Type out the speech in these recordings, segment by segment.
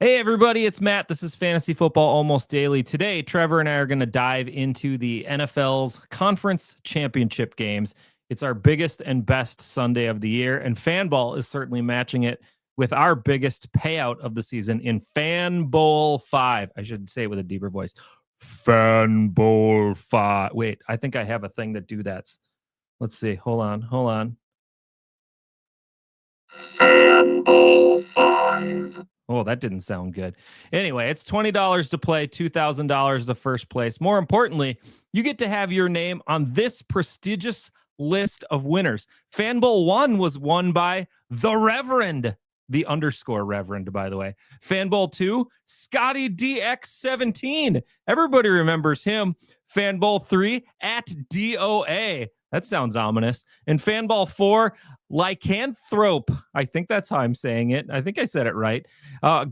Hey, everybody, it's Matt. This is Fantasy Football Almost Daily. Today, Trevor and I are going to dive into the NFL's conference championship games. It's our biggest and best Sunday of the year, and Fanball is certainly matching it with our biggest payout of the season in Fanball 5. I should say it with a deeper voice. Fanball 5. Wait, I think I have a thing that do that. Let's see. Hold on. Fanball 5. Oh, that didn't sound good. Anyway, it's $20 to play, $2,000 to first place. More importantly, you get to have your name on this prestigious list of winners. Fanball 1 was won by the Reverend, the underscore Reverend, by the way. Fanball 2, Scotty DX17. Everybody remembers him. Fanball 3, at DOA. That sounds ominous. And Fanball 4, Lycanthrope. I think that's how I'm saying it. I think I said it right.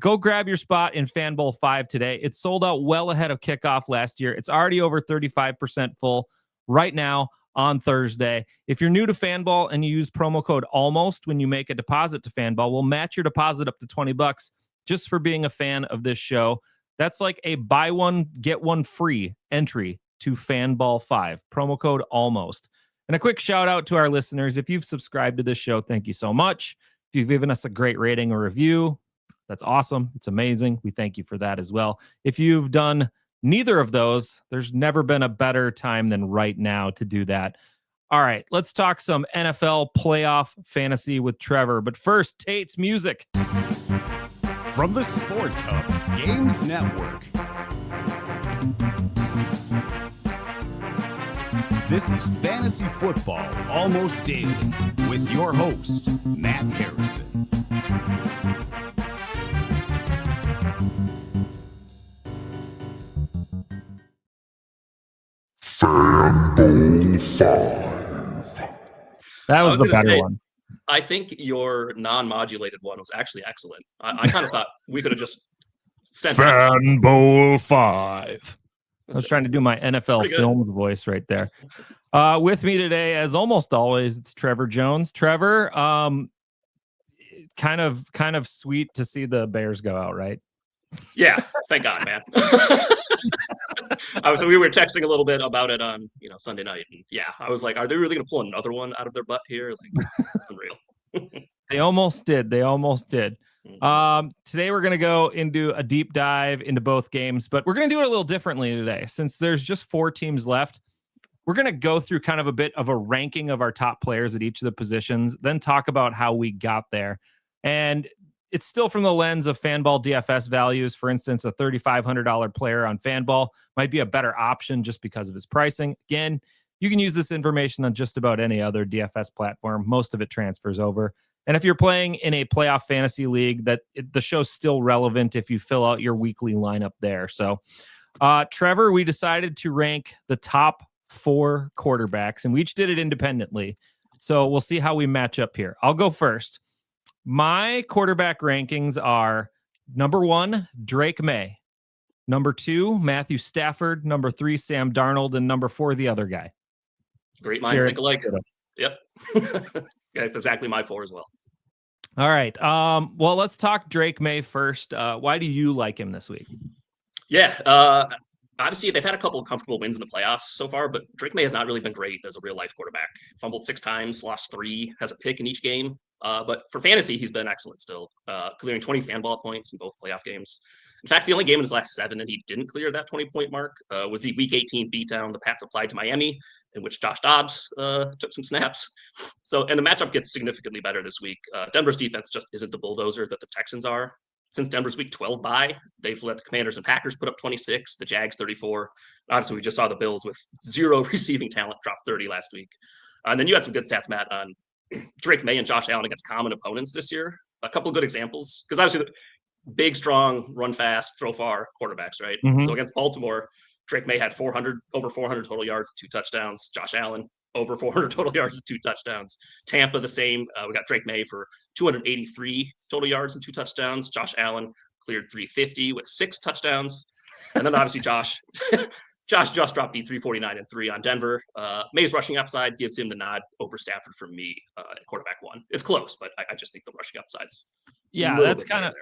Go grab your spot in Fanball 5 today. It's sold out well ahead of kickoff last year. It's already over 35% full right now on Thursday. If you're new to Fanball and you use promo code ALMOST when you make a deposit to Fanball, we'll match your deposit up to $20 just for being a fan of this show. That's like a buy one, get one free entry to Fanball 5. Promo code ALMOST. And a quick shout out to our listeners. If you've subscribed to this show, thank you so much. If you've given us a great rating or review, that's awesome. It's amazing. We thank you for that as well. If you've done neither of those, there's never been a better time than right now to do that. All right, let's talk some NFL playoff fantasy with Trevor. But first, Tate's music. From the Sports Hub Games Network. This is Fantasy Football Almost Daily with your host, Matt Harrison. Fanball 5. That was the better one. I think your non-modulated one was actually excellent. I kind of thought we could have just sent Fanball 5. I was trying to do my NFL Films voice right there. With me today, as almost always, it's Trevor Jones. Trevor, kind of sweet to see the Bears go out, right? Yeah, thank God, man. We were texting a little bit about it on Sunday night, and yeah, I was like, are they really going to pull another one out of their butt here? Like, unreal. They almost did. Today we're going to go into a deep dive into both games, but we're going to do it a little differently today. Since there's just 4 teams left, we're going to go through kind of a bit of a ranking of our top players at each of the positions, then talk about how we got there. And it's still from the lens of Fanball DFS values. For instance, a $3,500 player on Fanball might be a better option just because of his pricing. Again, you can use this information on just about any other DFS platform. Most of it transfers over. And if you're playing in a playoff fantasy league, the show's still relevant if you fill out your weekly lineup there. So, Trevor, we decided to rank the top 4 quarterbacks, and we each did it independently. So we'll see how we match up here. I'll go first. My quarterback rankings are number 1, Drake May. Number 2, Matthew Stafford. Number 3, Sam Darnold. And number 4, the other guy. Great minds think alike. Yep. Yeah, it's exactly my 4 as well. All right. Well, let's talk Drake May first. Why do you like him this week? Yeah. Obviously, they've had a couple of comfortable wins in the playoffs so far, but Drake May has not really been great as a real-life quarterback. Fumbled 6 times, lost 3, has a pick in each game. But for fantasy, he's been excellent still, clearing 20 Fanball points in both playoff games. In fact, the only game in his last 7 and he didn't clear that 20-point mark was the Week 18 beatdown the Pats applied to Miami, in which Josh Dobbs took some snaps. And the matchup gets significantly better this week. Denver's defense just isn't the bulldozer that the Texans are. Since Denver's Week 12 bye, they've let the Commanders and Packers put up 26, the Jags 34. Obviously, we just saw the Bills with 0 receiving talent drop 30 last week. And then you had some good stats, Matt, on Drake May and Josh Allen against common opponents this year. A couple of good examples, because obviously big, strong, run fast, throw far quarterbacks, right? Mm-hmm. So against Baltimore, Drake May had over 400 total yards, 2 touchdowns. Josh Allen, over 400 total yards and 2 touchdowns. Tampa, the same. We got Drake May for 283 total yards and 2 touchdowns. Josh Allen cleared 350 with 6 touchdowns. And then obviously Josh just dropped the 349 and 3 on Denver. May's rushing upside gives him the nod over Stafford for me at quarterback 1. It's close, but I just think the rushing upside's that's kind of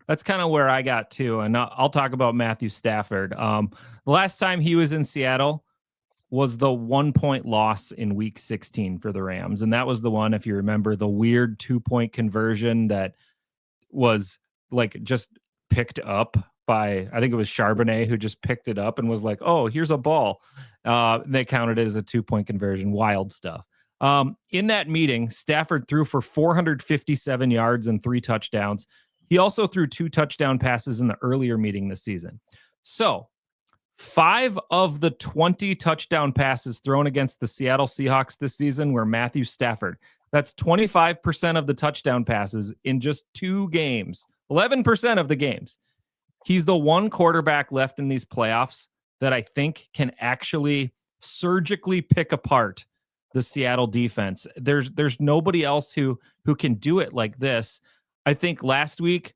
That's kind of where I got to. And I'll talk about Matthew Stafford. The last time he was in Seattle was the 1-point loss in week 16 for the Rams. And that was the one, if you remember, the weird 2-point conversion that was like just picked up by, I think it was Charbonnet who just picked it up and was like, oh, here's a ball. They counted it as a 2-point conversion. Wild stuff. In that meeting, Stafford threw for 457 yards and 3 touchdowns. He also threw 2 touchdown passes in the earlier meeting this season. So 5 of the 20 touchdown passes thrown against the Seattle Seahawks this season were Matthew Stafford. That's 25% of the touchdown passes in just 2 games, 11% of the games. He's the one quarterback left in these playoffs that I think can actually surgically pick apart the Seattle defense. There's nobody else who can do it like this. I think last week,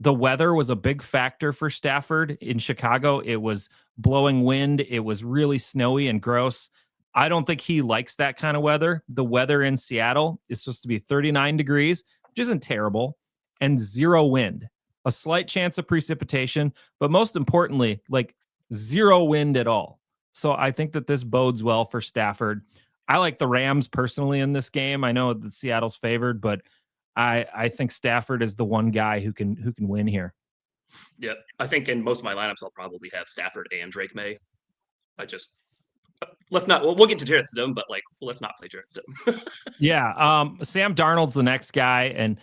the weather was a big factor for Stafford in Chicago. It was blowing wind. It was really snowy and gross. I don't think he likes that kind of weather. The weather in Seattle is supposed to be 39 degrees, which isn't terrible, and 0 wind. A slight chance of precipitation, but most importantly, like 0 wind at all. So I think that this bodes well for Stafford. I like the Rams personally in this game. I know that Seattle's favored, but I think Stafford is the one guy who can win here. Yeah, I think in most of my lineups, I'll probably have Stafford and Drake May. Let's not. We'll get to Jarrett Stidham, but let's not play Jarrett Stidham. Yeah, Sam Darnold's the next guy, and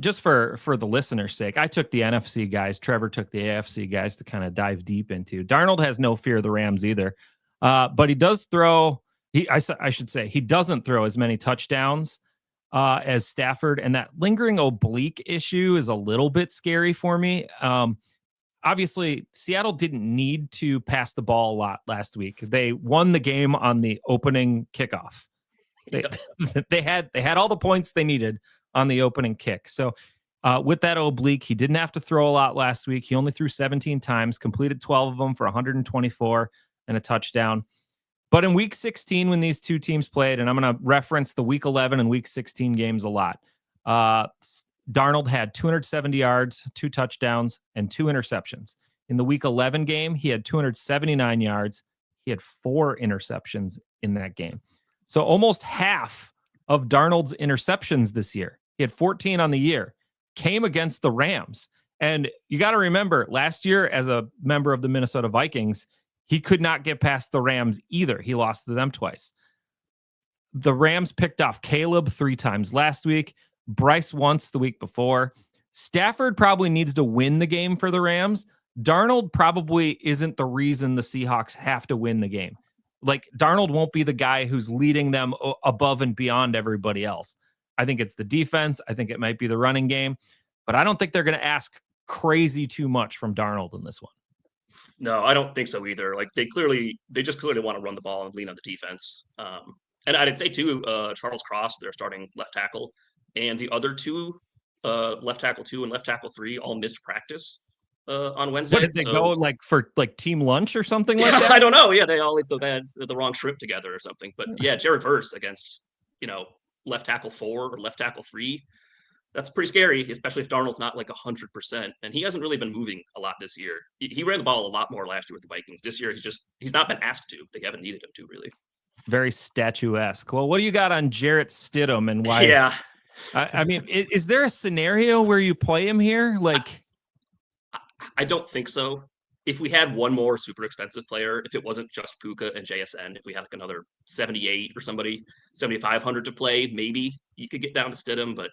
just for the listener's sake, I took the NFC guys. Trevor took the AFC guys to kind of dive deep into. Darnold has no fear of the Rams either, but he does throw. I should say he doesn't throw as many touchdowns as Stafford, and that lingering oblique issue is a little bit scary for me. Obviously, Seattle didn't need to pass the ball a lot last week. They won the game on the opening kickoff. They had all the points they needed on the opening kick. So with that oblique, he didn't have to throw a lot last week. He only threw 17 times, completed 12 of them for 124 and a touchdown. But in week 16, when these two teams played, and I'm going to reference the week 11 and week 16 games a lot, Darnold had 270 yards, 2 touchdowns, and 2 interceptions. In the week 11 game, he had 279 yards. He had 4 interceptions in that game. So almost half of Darnold's interceptions this year, he had 14 on the year, came against the Rams. And you got to remember, last year, as a member of the Minnesota Vikings, he could not get past the Rams either. He lost to them twice. The Rams picked off Caleb 3 times last week, Bryce once the week before. Stafford probably needs to win the game for the Rams. Darnold probably isn't the reason the Seahawks have to win the game. Like, Darnold won't be the guy who's leading them above and beyond everybody else. I think it's the defense. I think it might be the running game, but I don't think they're going to ask crazy too much from Darnold in this one. No, I don't think so either. They just clearly want to run the ball and lean on the defense. And I'd say too, Charles Cross, their starting left tackle, and the other 2, left tackle 2 and left tackle 3, all missed practice on Wednesday. What did they go for team lunch or something like that? I don't know. Yeah, they all ate the wrong shrimp together or something. But yeah, Jared Verse against left tackle 4 or left tackle 3. That's pretty scary, especially if Darnold's not 100%. And he hasn't really been moving a lot this year. He ran the ball a lot more last year with the Vikings. This year, he's not been asked to. They haven't needed him to, really. Very statuesque. Well, what do you got on Jarrett Stidham and why? Yeah. I mean, is there a scenario where you play him here? I don't think so. If we had one more super expensive player, if it wasn't just Puka and JSN, if we had another 78 or somebody, 7,500 to play, maybe you could get down to Stidham, but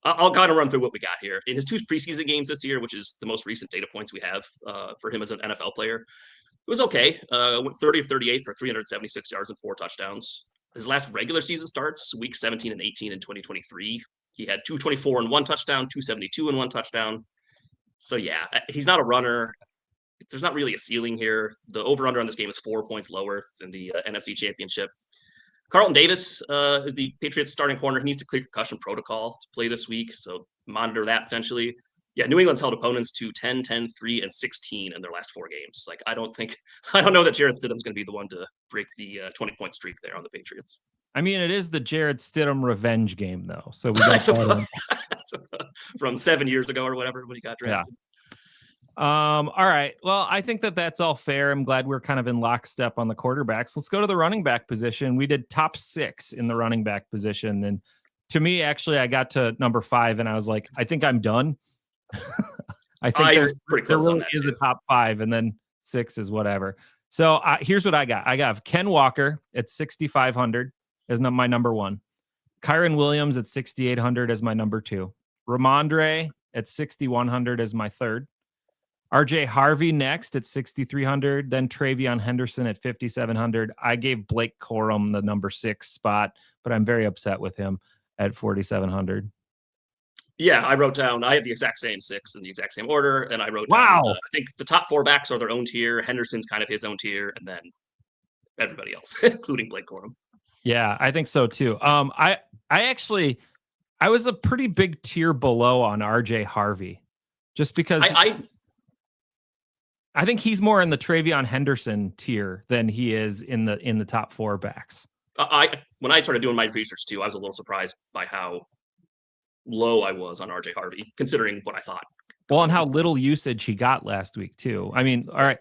I'll kind of run through what we got here. In his 2 preseason games this year, which is the most recent data points we have for him as an NFL player, it was okay. Went 30 of 38 for 376 yards and 4 touchdowns. His last regular season starts, week 17 and 18 in 2023. He had 224 and 1 touchdown, 272 and 1 touchdown. So yeah, he's not a runner. There's not really a ceiling here. The over-under on this game is 4 points lower than the NFC Championship. Carlton Davis is the Patriots starting corner. He needs to clear concussion protocol to play this week, so monitor that potentially. Yeah, New England's held opponents to 10, 10, 3, and 16 in their last 4 games. I don't know that Jarrett Stidham's going to be the one to break the 20-point streak there on the Patriots. I mean, it is the Jared Stidham revenge game, though. So we got that from 7 years ago or whatever when he got drafted. All right. Well, I think that's all fair. I'm glad we're kind of in lockstep on the quarterbacks. Let's go to the running back position. We did top 6 in the running back position. And to me, actually, I got to number 5 and I was like, I think I'm done. I think was pretty close there on really that is too. a top 5 and then 6 is whatever. So here's what I got. I got Ken Walker at 6,500 as my number 1. Kyron Williams at 6,800 as my number 2. Ramondre at 6,100 as my 3rd. RJ Harvey next at 6,300. Then Travion Henderson at 5,700. I gave Blake Corum the number 6 spot, but I'm very upset with him at 4,700. Yeah, I wrote down, I have the exact same 6 in the exact same order. And I wrote down, Wow. I think the top 4 backs are their own tier. Henderson's kind of his own tier. And then everybody else, including Blake Corum. Yeah, I think so too. I was a pretty big tier below on RJ Harvey just because I think he's more in the Travion Henderson tier than he is in the top 4 backs. When I started doing my research too, I was a little surprised by how low I was on RJ Harvey, considering what I thought. Well, and how little usage he got last week too. I mean, all right,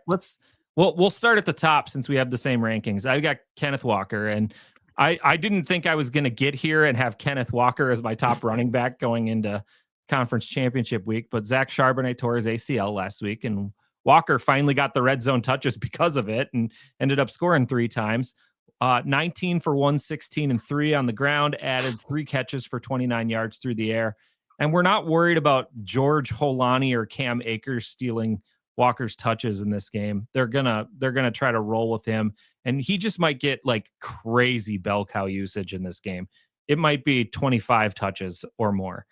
we'll start at the top since we have the same rankings. I got Kenneth Walker, and I didn't think I was going to get here and have Kenneth Walker as my top running back going into conference championship week, but Zach Charbonnet tore his ACL last week, and Walker finally got the red zone touches because of it and ended up scoring 3 times. 19 for 116 and 3 on the ground, added 3 catches for 29 yards through the air. And we're not worried about George Holani or Cam Akers stealing Walker's touches in this game. They're gonna try to roll with him, and he just might get like crazy bell cow usage in this game. It might be 25 touches or more.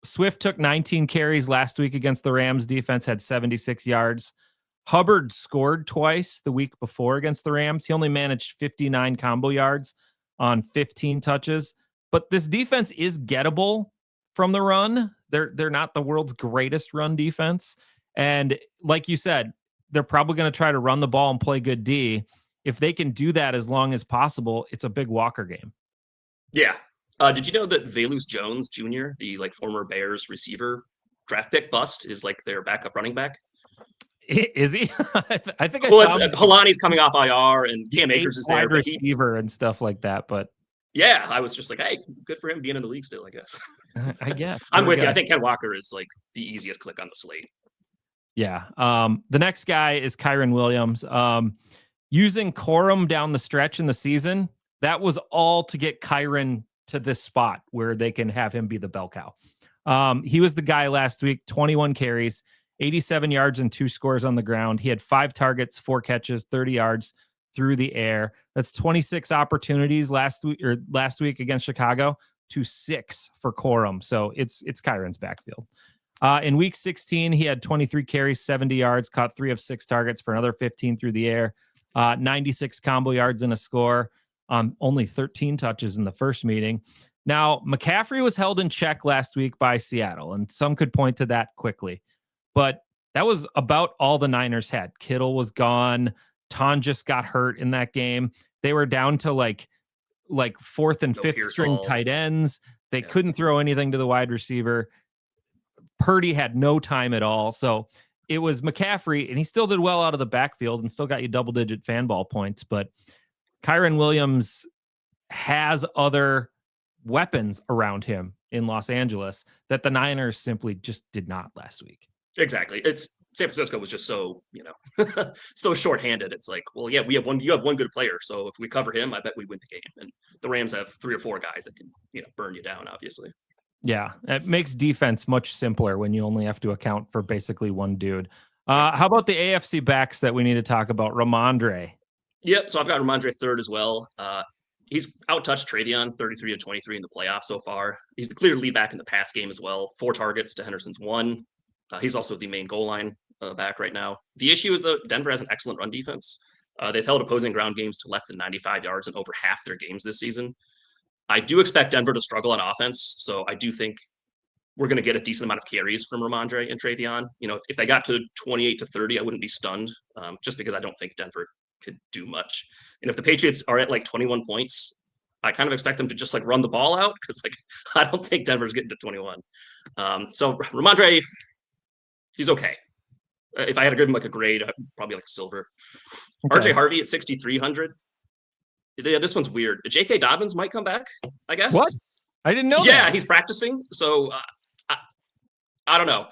Swift took 19 carries last week against the Rams. Defense had 76 yards. Hubbard scored twice the week before against the Rams. He only managed 59 combo yards on 15 touches. But this defense is gettable from the run. They're not the world's greatest run defense. And like you said, they're probably going to try to run the ball and play good D. If they can do that as long as possible, it's a big Walker game. Yeah. Did you know that Velus Jones Jr., the former Bears receiver draft pick bust, is their backup running back? Is he? I think. Well, Holani's coming off IR, and Cam Akers is there, but receiver and stuff like that. But yeah, I was just like, hey, good for him being in the league still, I guess. I guess I'm with you. I think Ken Walker is the easiest click on the slate. Yeah. The next guy is Kyron Williams. Using Corum down the stretch in the season, that was all to get Kyron to this spot where they can have him be the bell cow. He was the guy last week, 21 carries, 87 yards and 2 scores on the ground. He had 5 targets, 4 catches, 30 yards through the air. That's 26 opportunities last week against Chicago to 6 for Corum. So it's Kyron's backfield. In week 16, he had 23 carries, 70 yards, caught 3 of 6 targets for another 15 through the air, 96 combo yards and a score on only 13 touches in the first meeting. Now, McCaffrey was held in check last week by Seattle, and some could point to that quickly. But that was about all the Niners had. Kittle was gone. Ton just got hurt in that game. They were down to like 4th and 5th string tight ends. They couldn't throw anything to the wide receiver. Purdy had no time at all. So it was McCaffrey, and he still did well out of the backfield and still got you double-digit Fanball points. But Kyron Williams has other weapons around him in Los Angeles that the Niners simply just did not last week. Exactly. San Francisco was just so, so shorthanded. It's like, well, yeah, you have one good player. So if we cover him, I bet we win the game. And the Rams have 3 or 4 guys that can, burn you down, obviously. Yeah, it makes defense much simpler when you only have to account for basically one dude. How about the AFC backs that we need to talk about? Ramondre. Yep, so I've got Ramondre 3rd as well. He's out-touched Travion 33-23 in the playoffs so far. He's the clear lead back in the pass game as well. 4 targets to Henderson's 1. He's also the main goal line back right now. The issue is that Denver has an excellent run defense. They've held opposing ground games to less than 95 yards in over half their games this season. I do expect Denver to struggle on offense, so I do think we're going to get a decent amount of carries from Ramondre and Travion. If they got to 28 to 30, I wouldn't be stunned, just because I don't think Denver could do much. And if the Patriots are at like 21 points, I kind of expect them to just like run the ball out because like I don't think Denver's getting to 21. So Ramondre, he's okay. If I had to give him like a grade, probably like silver. Okay. RJ Harvey at 6,300. Yeah, this one's weird. J.K. Dobbins might come back, I guess. What? I didn't know Yeah, that. he's practicing. So I don't know.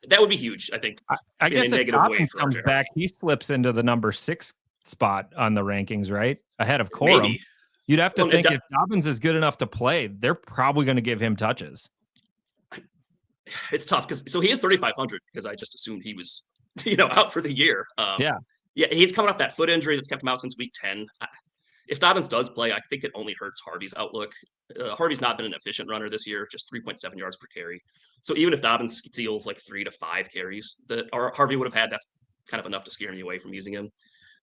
That would be huge, I think. I guess if Dobbins for comes RJ back, he slips into the number 6 spot on the rankings, right? Ahead of Corum. Maybe. You'd have to think if Dobbins is good enough to play, they're probably going to give him touches. It's tough because he is 3,500 because I just assumed he was, out for the year. Yeah, he's coming off that foot injury that's kept him out since week 10. If Dobbins does play, I think it only hurts Harvey's outlook. Harvey's not been an efficient runner this year, just 3.7 yards per carry. So even if Dobbins steals like 3 to 5 carries that Harvey would have had, that's kind of enough to scare me away from using him.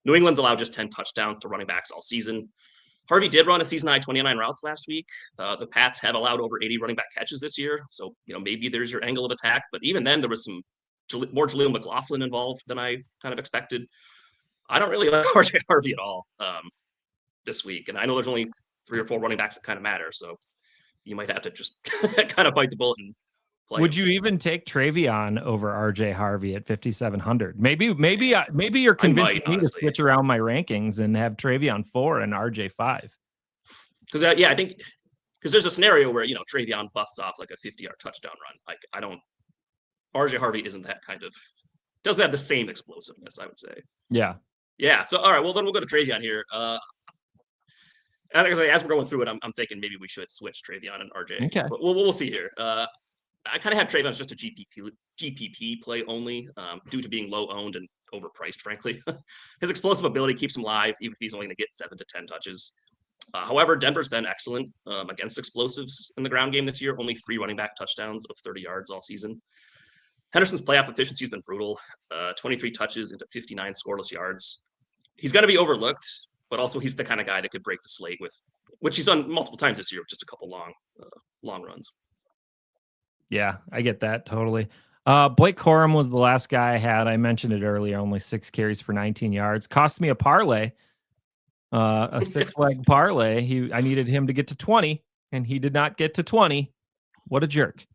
New England's allowed just 10 touchdowns to running backs all season. Harvey did run a season-high 29 routes last week. The Pats have allowed over 80 running back catches this year. So, maybe there's your angle of attack. But even then, there was some more Jaleel McLaughlin involved than I kind of expected. I don't really like RJ Harvey at all this week. And I know there's only 3 or 4 running backs that kind of matter. So you might have to just kind of bite the bullet and play. Would you even take Travion over RJ Harvey at 5,700? Maybe you're convincing me to switch around my rankings and have Travion 4 and RJ 5. Because I think there's a scenario where Travion busts off like a 50-yard touchdown run. Like RJ Harvey isn't that kind of, doesn't have the same explosiveness, I would say. Yeah. So all right, well then we'll go to Travion here. As we're going through it, I'm thinking maybe we should switch Travion and RJ. Okay. But we'll see here. I kind of have Travion as just a GPP play only due to being low owned and overpriced, frankly. His explosive ability keeps him live, even if he's only going to get 7 to 10 touches. However, Denver's been excellent against explosives in the ground game this year. Only 3 running back touchdowns of 30 yards all season. Henderson's playoff efficiency has been brutal. 23 touches into 59 scoreless yards. He's going to be overlooked, but also he's the kind of guy that could break the slate with, which he's done multiple times this year with just a couple long runs. Yeah, I get that totally. Blake Corum was the last guy I had. I mentioned it earlier, only 6 carries for 19 yards. Cost me a parlay, a 6-leg parlay. I needed him to get to 20, and he did not get to 20. What a jerk.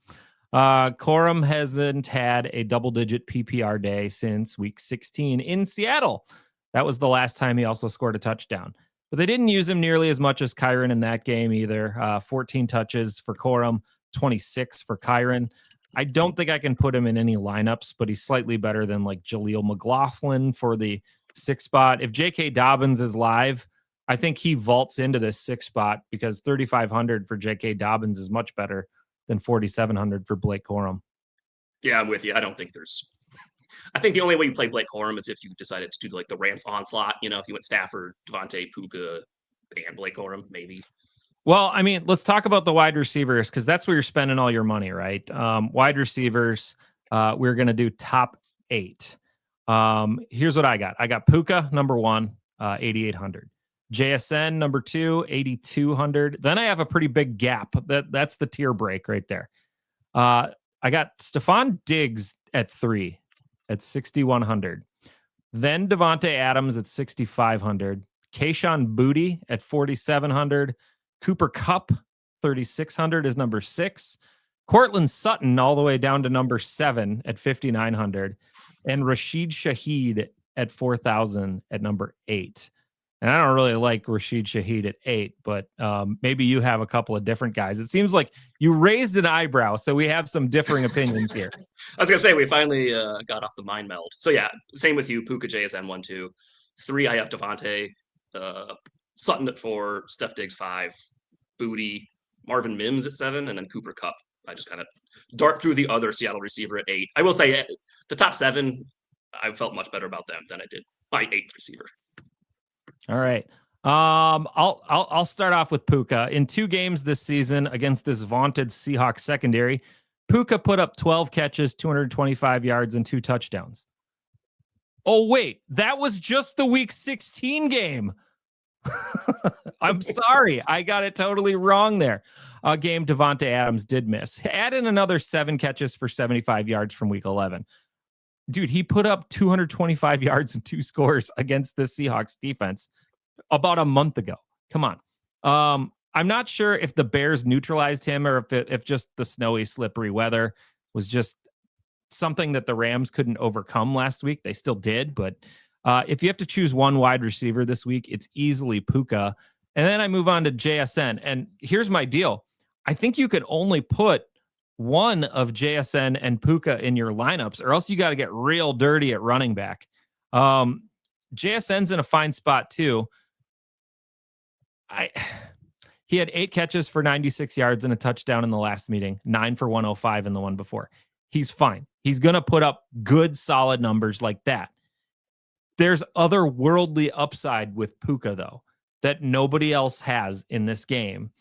Corum hasn't had a double-digit PPR day since week 16 in Seattle. That was the last time he also scored a touchdown. But they didn't use him nearly as much as Kyron in that game either. 14 touches for Corum, 26 for Kyron. I don't think I can put him in any lineups, but he's slightly better than like Jaleel McLaughlin for the 6 spot. If J.K. Dobbins is live, I think he vaults into this 6 spot because 3,500 for J.K. Dobbins is much better than 4,700 for Blake Corum. Yeah, I'm with you. I think the only way you play Blake Corum is if you decided to do like the Rams onslaught. If you went Stafford, Devontae, Puka, and Blake Corum, maybe. Well, I mean, let's talk about the wide receivers because that's where you're spending all your money, right? Wide receivers, we're going to do top 8. Here's what I got. I got Puka, number 1, 8,800. JSN, number 2, 8,200. Then I have a pretty big gap. That's the tier break right there. I got Stephon Diggs at 3 at 6,100. Then Devontae Adams at 6,500. Kayshon Boutte at 4,700. Cooper Kupp, 3,600 is number 6. Cortland Sutton all the way down to number 7 at 5,900. And Rashid Shaheed at 4,000 at number 8. And I don't really like Rashid Shaheed at 8, but maybe you have a couple of different guys. It seems like you raised an eyebrow, so we have some differing opinions here. I was going to say, we finally got off the mind meld. So yeah, same with you, Puka, JSN 1, 2. 3, I have Devontae, Sutton at 4, Steph Diggs 5, Boutte, Marvin Mims at 7, and then Cooper Kupp. I just kind of dart through the other Seattle receiver at 8. I will say the top 7, I felt much better about them than I did my 8th receiver. All right. I'll start off with Puka. In 2 games this season against this vaunted Seahawks secondary, Puka put up 12 catches, 225 yards, and 2 touchdowns. Oh, wait, that was just the week 16 game. I'm sorry. I got it totally wrong there. A game Devontae Adams did miss. Add in another 7 catches for 75 yards from week 11. Dude, he put up 225 yards and 2 scores against the Seahawks defense about a month ago. Come on. I'm not sure if the Bears neutralized him or if just the snowy, slippery weather was just something that the Rams couldn't overcome last week. They still did, but if you have to choose one wide receiver this week, it's easily Puka. And then I move on to JSN. And here's my deal. I think you could only put one of JSN and Puka in your lineups, or else you got to get real dirty at running back. JSN's in a fine spot too. He had 8 catches for 96 yards and a touchdown in the last meeting, 9 for 105 in the one before. He's fine. He's going to put up good, solid numbers like that. There's otherworldly upside with Puka, though, that nobody else has in this game.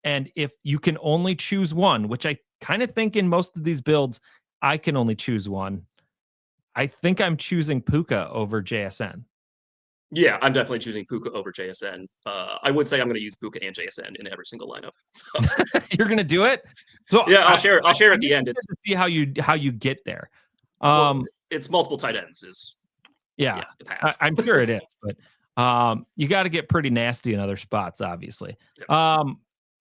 And if you can only choose one, which I kind of think in most of these builds, I can only choose one. I think I'm choosing Puka over JSN. Yeah, I'm definitely choosing Puka over JSN. I would say I'm going to use Puka and JSN in every single lineup. So. You're going to do it? So yeah, I'll share it at the end. It's to see how you get there. Well, it's multiple tight ends is the path. I'm sure it is, but you got to get pretty nasty in other spots, obviously. Yep.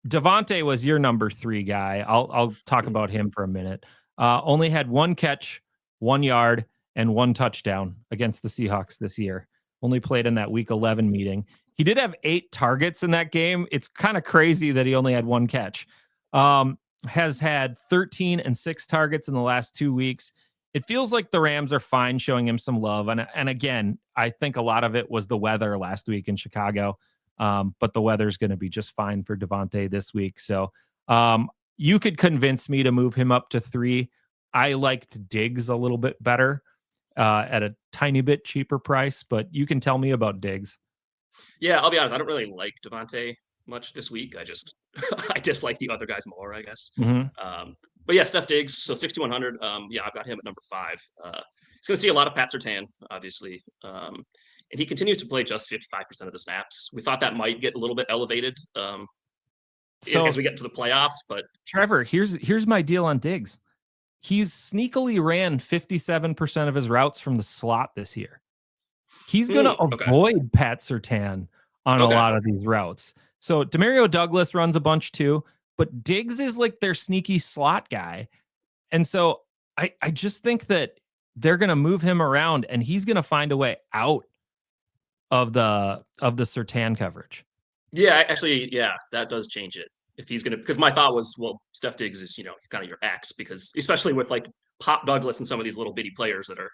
Devontae was your number 3 guy. I'll talk about him for a minute. Only had 1 catch, 1 yard, and 1 touchdown against the Seahawks this year. Only played in that week 11 meeting. He did have 8 targets in that game. It's kind of crazy that he only had 1 catch. Has had 13 and 6 targets in the last 2 weeks. It feels like the Rams are fine showing him some love. And again, I think a lot of it was the weather last week in Chicago. But the weather's going to be just fine for Devontae this week. So you could convince me to move him up to 3. I liked Diggs a little bit better at a tiny bit cheaper price, but you can tell me about Diggs. Yeah, I'll be honest. I don't really like Devontae much this week. I dislike the other guys more, I guess. Mm-hmm. But yeah, Steph Diggs, so 6,100. Yeah, I've got him at number 5. He's going to see a lot of Pat Surtain, obviously. And he continues to play just 55% of the snaps. We thought that might get a little bit elevated as we get to the playoffs. But Trevor, here's my deal on Diggs. He's sneakily ran 57% of his routes from the slot this year. He's going to avoid Pat Surtain on a lot of these routes. So Demario Douglas runs a bunch too, but Diggs is like their sneaky slot guy. And so I just think that they're going to move him around and he's going to find a way out of the Surtain coverage. Yeah, actually, that does change it. If he's going to, because my thought was, well, Steph Diggs is, kind of your X, because especially with like Pop Douglas and some of these little bitty players that are,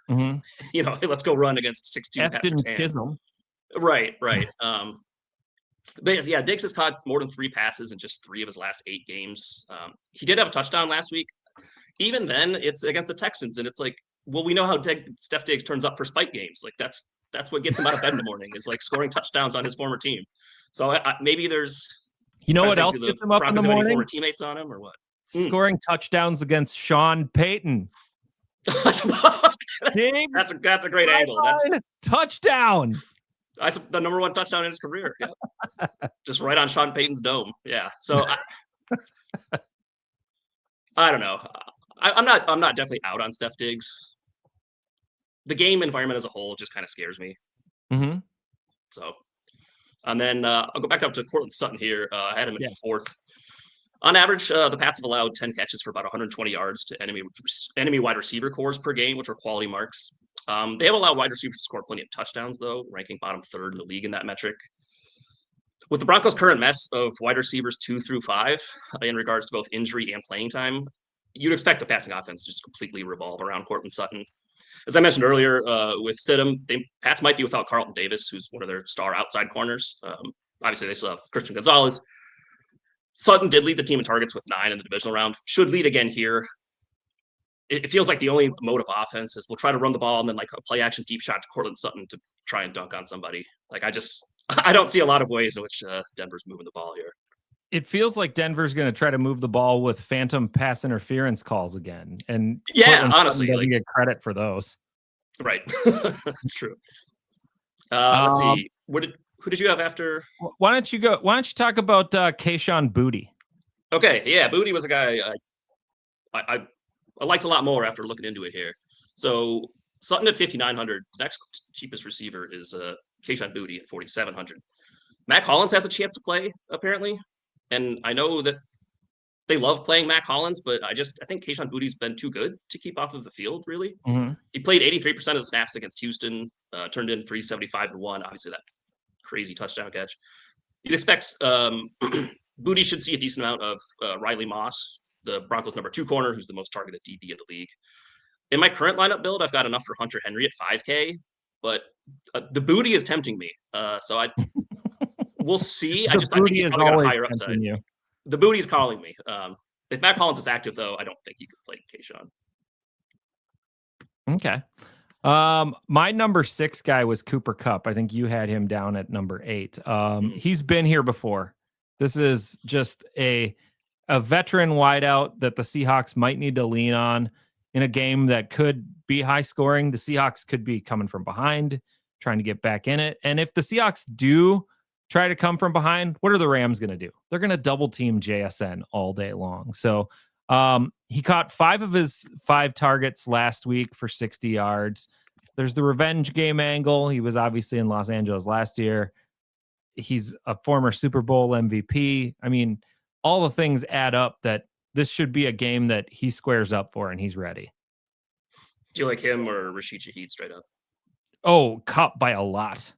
hey, let's go run against 6'2" Pat Surtain. Right. But yeah, Diggs has caught more than 3 passes in just 3 of his last 8 games. He did have a touchdown last week. Even then, it's against the Texans, and it's like, well, we know how Steph Diggs turns up for spike games. Like that's what gets him out of bed in the morning is like scoring touchdowns on his former team. So maybe there's, what else gets him up in the morning? Former teammates on him or what? Scoring touchdowns against Sean Payton. That's a great angle. That's touchdown. That's the number 1 touchdown in his career. Yeah. Just right on Sean Payton's dome. Yeah. So I don't know. I'm not definitely out on Steph Diggs. The game environment as a whole just kind of scares me. Mm-hmm. So, and then I'll go back up to Cortland Sutton here. I had him at 4th. On average, the Pats have allowed 10 catches for about 120 yards to enemy wide receiver cores per game, which are quality marks. They have allowed wide receivers to score plenty of touchdowns, though, ranking bottom 3rd in the league in that metric. With the Broncos' current mess of wide receivers 2 through 5 in regards to both injury and playing time, you'd expect the passing offense to just completely revolve around Cortland Sutton. As I mentioned earlier, with Stidham, Pats might be without Carlton Davis, who's one of their star outside corners. Obviously, they still have Christian Gonzalez. Sutton did lead the team in targets with 9 in the divisional round. Should lead again here. It feels like the only mode of offense is we'll try to run the ball and then like a play action deep shot to Cortland Sutton to try and dunk on somebody. Like I don't see a lot of ways in which Denver's moving the ball here. It feels like Denver's going to try to move the ball with phantom pass interference calls again. And honestly, doesn't get credit for those. Right. That's true. Let's see. Who did you have after? Why don't you talk about Kayshon Boutte? Okay. Yeah. Boutte was a guy I liked a lot more after looking into it here. So Sutton at 5,900. The next cheapest receiver is Kayshon Boutte at 4,700. Mac Hollins has a chance to play, apparently. And I know that they love playing Mac Hollins, but I think Kayshon Boutte's been too good to keep off of the field, really. Mm-hmm. He played 83% of the snaps against Houston, turned in 375 and 1. Obviously, that crazy touchdown catch. You'd expect Boutte should see a decent amount of Riley Moss, the Broncos' number 2 corner, who's the most targeted DB of the league. In my current lineup build, I've got enough for Hunter Henry at 5K, but the Boutte is tempting me. So we'll see. I think he's probably got a higher upside. The Boutte is calling me. If Mac Hollins is active, though, I don't think he could play Kayshon. Okay. My number 6 guy was Cooper Kupp. I think you had him down at number 8. He's been here before. This is just a veteran wideout that the Seahawks might need to lean on in a game that could be high scoring. The Seahawks could be coming from behind, trying to get back in it. And if the Seahawks do try to come from behind, what are the Rams going to do? They're going to double team JSN all day long. So he caught 5 of his 5 targets last week for 60 yards. There's the revenge game angle. He was obviously in Los Angeles last year. He's a former Super Bowl MVP. I mean, all the things add up that this should be a game that he squares up for and he's ready. Do you like him or Rashid Shaheed straight up? Oh, Kupp by a lot.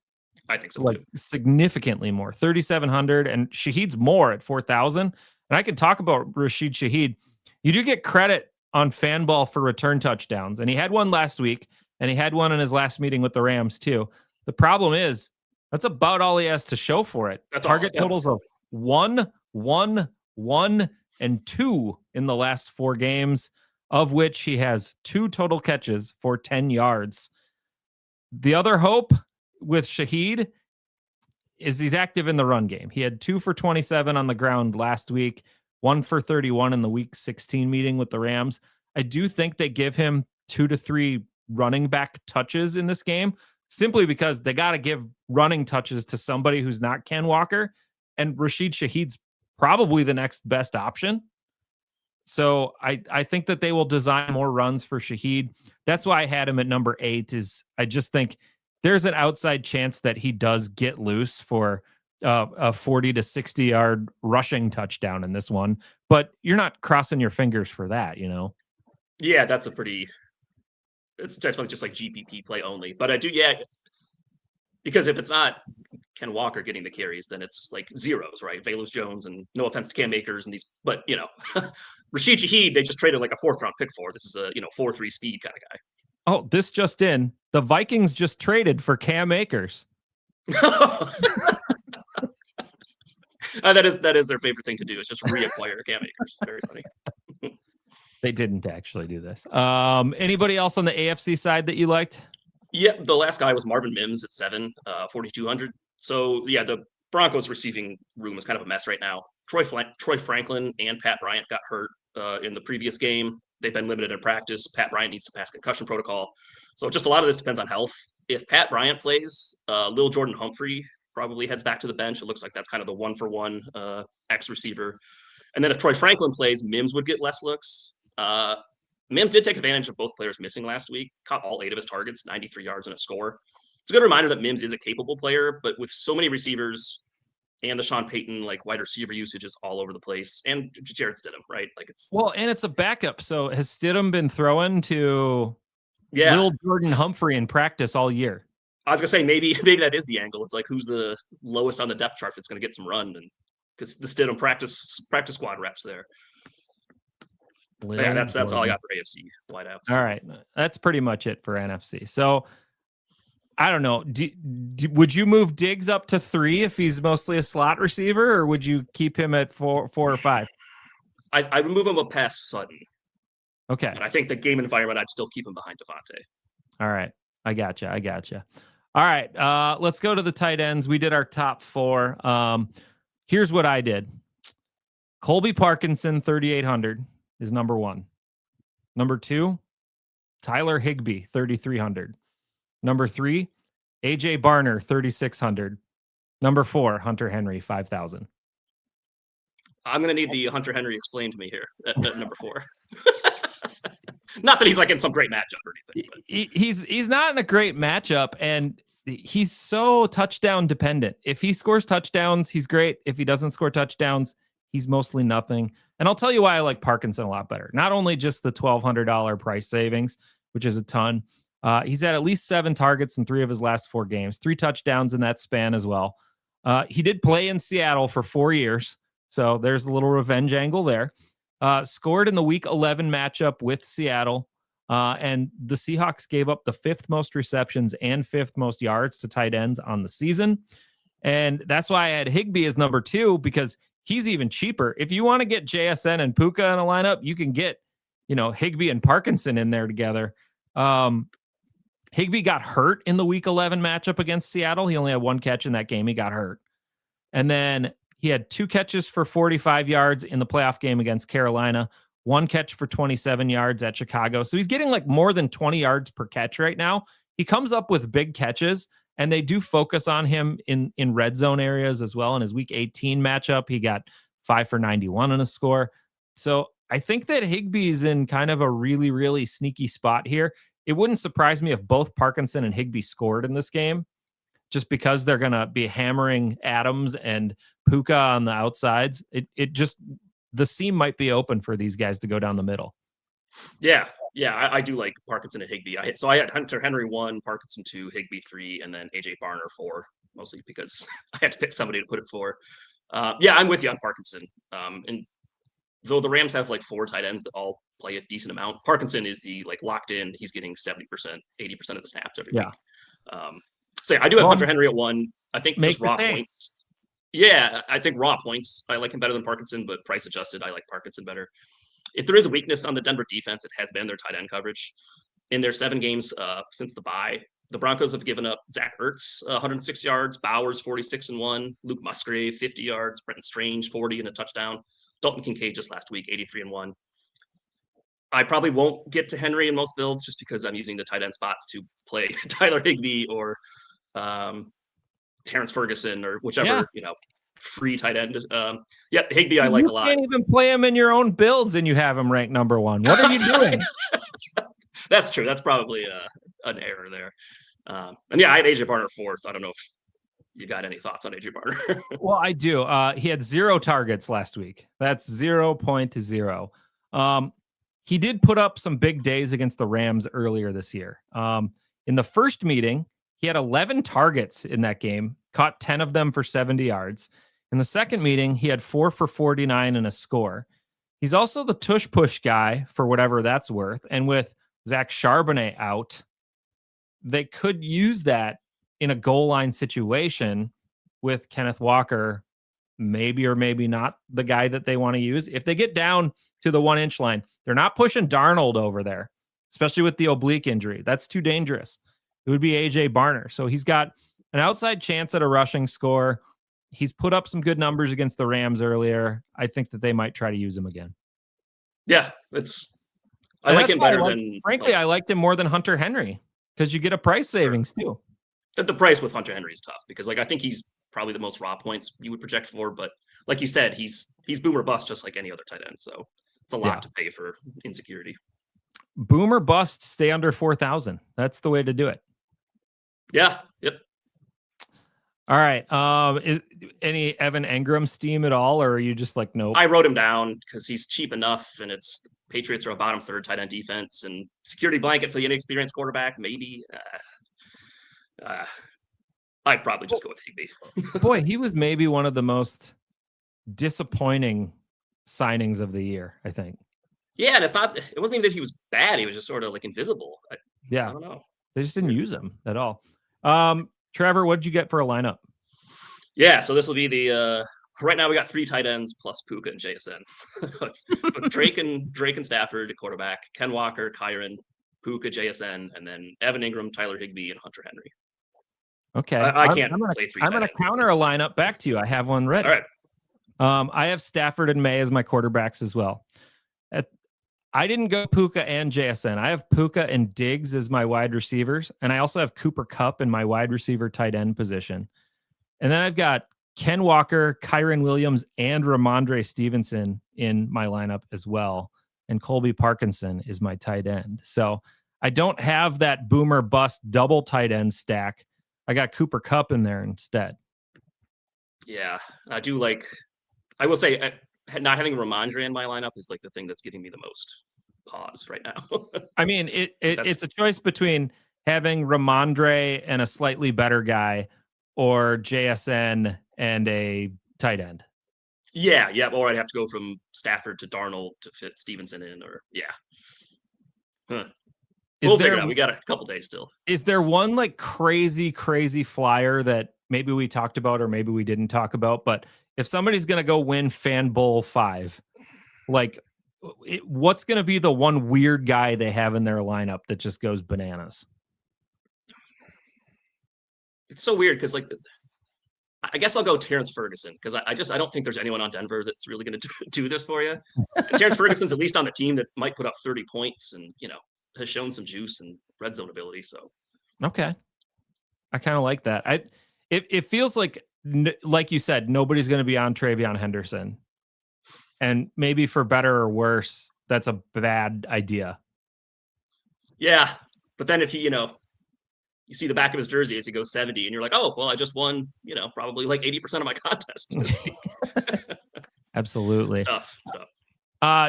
I think so, like too. Significantly more. 3,700, and Shaheed's more at 4,000. And I could talk about Rashid Shaheed. You do get credit on Fanball for return touchdowns, and he had one last week, and he had one in his last meeting with the Rams too. The problem is that's about all he has to show for it. That's Target all, yeah. totals of 1, 1, 1, and 2 in the last 4 games, of which he has 2 total catches for 10 yards. The other hope with Shaheed is he's active in the run game. He had 2 for 27 on the ground last week, 1 for 31 in the week 16 meeting with the Rams. I do think they give him 2 to 3 running back touches in this game, simply because they got to give running touches to somebody who's not Ken Walker, and Rashid Shaheed's probably the next best option. So I think that they will design more runs for Shaheed. That's why I had him at number 8. Is I just think there's an outside chance that he does get loose for a 40 to 60 yard rushing touchdown in this one, but you're not crossing your fingers for that, you know? Yeah, it's definitely just like GPP play only. But I do, because if it's not Ken Walker getting the carries, then it's like zeros, right? Velus Jones, and no offense to Cam Akers and these, but Rashid Shaheed, they just traded like a 4th round pick for. This is a 4.3 speed kind of guy. Oh, this just in. The Vikings just traded for Cam Akers. That is their favorite thing to do, is just reacquire Cam Akers. Very funny. They didn't actually do this. Anybody else on the AFC side that you liked? Yeah, the last guy was Marvin Mims at 7, 4,200. So yeah, the Broncos receiving room is kind of a mess right now. Troy Franklin and Pat Bryant got hurt in the previous game. They've been limited in practice. Pat Bryant needs to pass concussion protocol. So just a lot of this depends on health. If Pat Bryant plays, Lil Jordan Humphrey probably heads back to the bench. It looks like that's kind of the 1-for-1 X receiver. And then if Troy Franklin plays, Mims would get less looks. Mims did take advantage of both players missing last week, caught all 8 of his targets, 93 yards and a score. It's a good reminder that Mims is a capable player, but with so many receivers and the Sean Payton wide receiver usage is all over the place, and Jared Stidham, right? And it's a backup. So has Stidham been throwing to Yeah. Lil Jordan Humphrey in practice all year? I was gonna say maybe that is the angle. It's like, who's the lowest on the depth chart that's gonna get some run, and because the Stidham practice squad reps there. Yeah, that's all I got for AFC wideouts. All right, that's pretty much it for NFC. So I don't know. Would you move Diggs up to 3 if he's mostly a slot receiver, or would you keep him at 4 or 5? I would move him up past Sutton. Okay. And I think the game environment, I'd still keep him behind Devontae. All right. I gotcha. All right. Let's go to the tight ends. We did our top 4. Here's what I did. Colby Parkinson, 3,800 is number 1. Number 2, Tyler Higbee, 3,300. Number 3, AJ Barner, 3,600. Number 4, Hunter Henry, 5,000. I'm going to need the Hunter Henry explained to me here at number 4. Not that he's like in some great matchup or anything. But. He's not in a great matchup, and he's so touchdown dependent. If he scores touchdowns, he's great. If he doesn't score touchdowns, he's mostly nothing. And I'll tell you why I like Parkinson a lot better. Not only just the $1,200 price savings, which is a ton. He's had at least 7 targets in 3 of his last 4 games, 3 touchdowns in that span as well. He did play in Seattle for 4 years, so there's a little revenge angle there. Scored in the Week 11 matchup with Seattle, and the Seahawks gave up the 5th most receptions and 5th most yards to tight ends on the season. And that's why I had Higbee as number 2, because he's even cheaper. If you want to get JSN and Puka in a lineup, you can get, Higbee and Parkinson in there together. Higbee got hurt in the Week 11 matchup against Seattle. He only had 1 catch in that game. He got hurt. And then he had 2 catches for 45 yards in the playoff game against Carolina, 1 catch for 27 yards at Chicago. So he's getting like more than 20 yards per catch right now. He comes up with big catches, and they do focus on him in red zone areas as well. In his Week 18 matchup, he got 5 for 91 on a score. So I think that Higbee's in kind of a really, really sneaky spot here. It wouldn't surprise me if both Parkinson and Higbee scored in this game, just because they're going to be hammering Adams and Puka on the outsides. The seam might be open for these guys to go down the middle. Yeah. I do like Parkinson and Higbee. I had Hunter Henry 1, Parkinson 2, Higbee 3, and then AJ Barner 4, mostly because I had to pick somebody to put it for. I'm with you on Parkinson. And though the Rams have like 4 tight ends that all play a decent amount, Parkinson is the like locked in. He's getting 70%, 80% of the snaps every week. So I do have Hunter Henry at 1. I think just raw points. Yeah, I think raw points, I like him better than Parkinson, but price adjusted, I like Parkinson better. If there is a weakness on the Denver defense, it has been their tight end coverage. In their 7 games since the bye, the Broncos have given up Zach Ertz 106 yards, Bowers 46-1, Luke Musgrave 50 yards, Brenton Strange 40 and a touchdown, Dalton Kincaid just last week 83-1. I probably won't get to Henry in most builds just because I'm using the tight end spots to play Tyler Higbee or Terrence Ferguson or whichever free tight end. Higbee I like a lot. You can't even play him in your own builds and you have him ranked number 1. What are you doing? That's true. That's probably an error there. I had AJ Barner 4th. I don't know if you got any thoughts on AJ Barner. Well, I do. He had 0 targets last week. That's 0.0. He did put up some big days against the Rams earlier this year. In the first meeting, he had 11 targets in that game, caught 10 of them for 70 yards. In the second meeting, he had 4 for 49 and a score. He's also the tush push guy for whatever that's worth. And with Zach Charbonnet out, they could use that in a goal line situation with Kenneth Walker, maybe or maybe not the guy that they want to use. If they get down to the 1-inch line, they're not pushing Darnold over there, especially with the oblique injury. That's too dangerous. It would be AJ Barner. So he's got an outside chance at a rushing score. He's put up some good numbers against the Rams earlier. I think that they might try to use him again. Yeah, I like him better than. Frankly, I liked him more than Hunter Henry because you get a price savings too. The price with Hunter Henry is tough because I think he's probably the most raw points you would project for. But like you said, he's boomer bust just like any other tight end. So it's a lot to pay for insecurity. Boomer bust, stay under 4,000. That's the way to do it. Yeah. Yep. All right. Is any Evan Engram steam at all, or are you just like, nope? I wrote him down because he's cheap enough, and it's Patriots are a bottom 3rd tight end defense and security blanket for the inexperienced quarterback. Maybe. I'd probably just go with Higbee. Boy, he was maybe one of the most disappointing signings of the year, I think. Yeah, and it wasn't even that he was bad. He was just sort of like invisible. I don't know. They just didn't use him at all. Trevor, what did you get for a lineup? Yeah, so this will be the right now we got 3 tight ends plus Puka and JSN. It's Drake and Stafford at quarterback, Ken Walker, Kyron, Puka, JSN, and then Evan Engram, Tyler Higbee, and Hunter Henry. Okay. I can't play 3 I'm going to counter a lineup back to you. I have one ready. All right. I have Stafford and May as my quarterbacks as well. I didn't go Puka and JSN. I have Puka and Diggs as my wide receivers, and I also have Cooper Kupp in my wide receiver tight end position. And then I've got Ken Walker, Kyron Williams, and Ramondre Stevenson in my lineup as well. and Colby Parkinson is my tight end. So I don't have that boomer bust double tight end stack. I got Cooper Kupp in there instead. Yeah, I do like. I will say, not having Ramondre in my lineup is like the thing that's giving me the most pause right now. I mean, it's a choice between having Ramondre and a slightly better guy, or JSN and a tight end. Yeah, or I'd have to go from Stafford to Darnold to fit Stevenson in, or We'll figure it out. We got a couple days still. Is there one like crazy flyer that maybe we talked about or maybe we didn't talk about? But if somebody's going to go win Fanball 5, like what's going to be the one weird guy they have in their lineup that just goes bananas? It's so weird because like I guess I'll go Terrence Ferguson because I don't think there's anyone on Denver that's really going to do this for you. Terrence Ferguson's at least on the team that might put up 30 points and has shown some juice and red zone ability. So okay, I kind of like that. It feels like you said, nobody's going to be on Travion Henderson, and maybe for better or worse, that's a bad idea. Yeah, but then if you see the back of his jersey as he goes 70, and you're like, oh well, I just won probably like 80% of my contests this week. Absolutely. Stuff.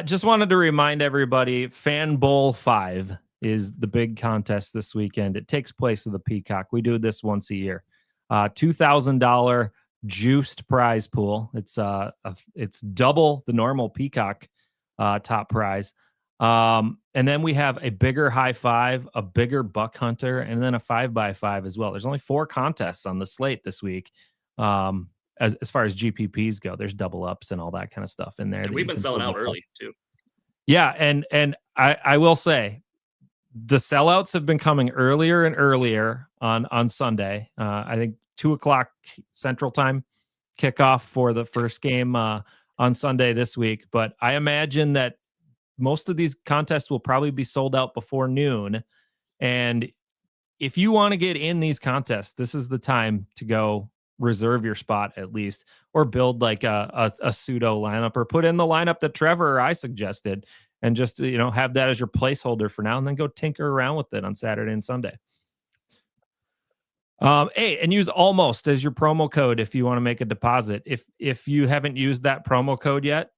Just wanted to remind everybody, Fanball 5 is the big contest this weekend. It takes place at the Peacock. We do this once a year. $2,000 juiced prize pool. It's double the normal Peacock top prize. And then we have a bigger high five, a bigger buck hunter, and then a 5x5 as well. There's only 4 contests on the slate this week. As far as GPPs go, there's double ups and all that kind of stuff in there. And we've been selling out early too. Yeah. And I will say the sellouts have been coming earlier and earlier on Sunday. I think 2:00 Central Time kickoff for the first game on Sunday this week. But I imagine that most of these contests will probably be sold out before noon. And if you want to get in these contests, this is the time to go reserve your spot at least, or build like a pseudo lineup, or put in the lineup that Trevor or I suggested, and just have that as your placeholder for now, and then go tinker around with it on Saturday and Sunday. Hey, and use almost as your promo code if you want to make a deposit. If you haven't used that promo code yet,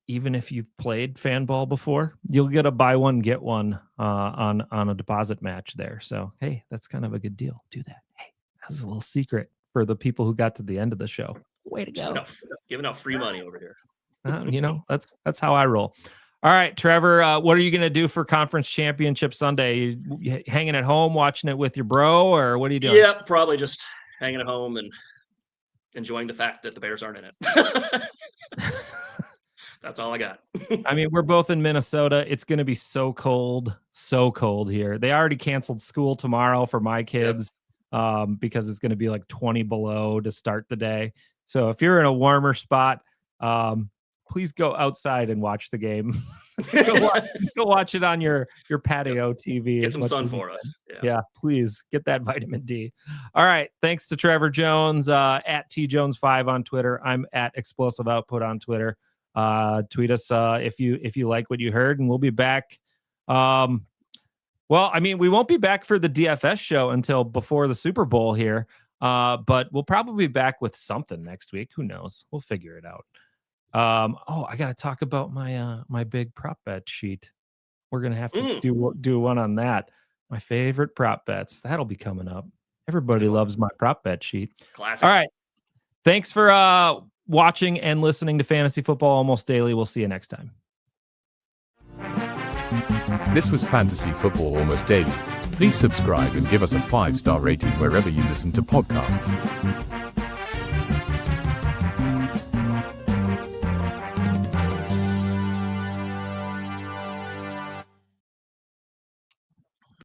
even if you've played Fanball before, you'll get a buy one get one on a deposit match there. So hey, that's kind of a good deal. Do that. Hey, that's a little secret for the people who got to the end of the show. Way to go. Giving out free money over here. That's how I roll. All right, Trevor, what are you going to do for Conference Championship Sunday? You hanging at home, watching it with your bro, or what are you doing? Yeah, probably just hanging at home and enjoying the fact that the Bears aren't in it. That's all I got. I mean, we're both in Minnesota. It's going to be so cold here. They already canceled school tomorrow for my kids. Yep. Because it's going to be like 20 below to start the day. So if you're in a warmer spot, please go outside and watch the game. go watch it on your patio TV. Get some sun for us. Yeah, please get that vitamin D. All right. Thanks to Trevor Jones, at TJones5 on Twitter. I'm at Explosive Output on Twitter. Tweet us if you like what you heard, and we'll be back. Well, I mean, we won't be back for the DFS show until before the Super Bowl here, but we'll probably be back with something next week. Who knows? We'll figure it out. I got to talk about my big prop bet sheet. We're gonna have to do one on that. My favorite prop bets. That'll be coming up. Everybody loves my prop bet sheet. Classic. All right. Thanks for watching and listening to Fantasy Football Almost Daily. We'll see you next time. This was Fantasy Football Almost Daily. Please subscribe and give us a 5-star rating wherever you listen to podcasts.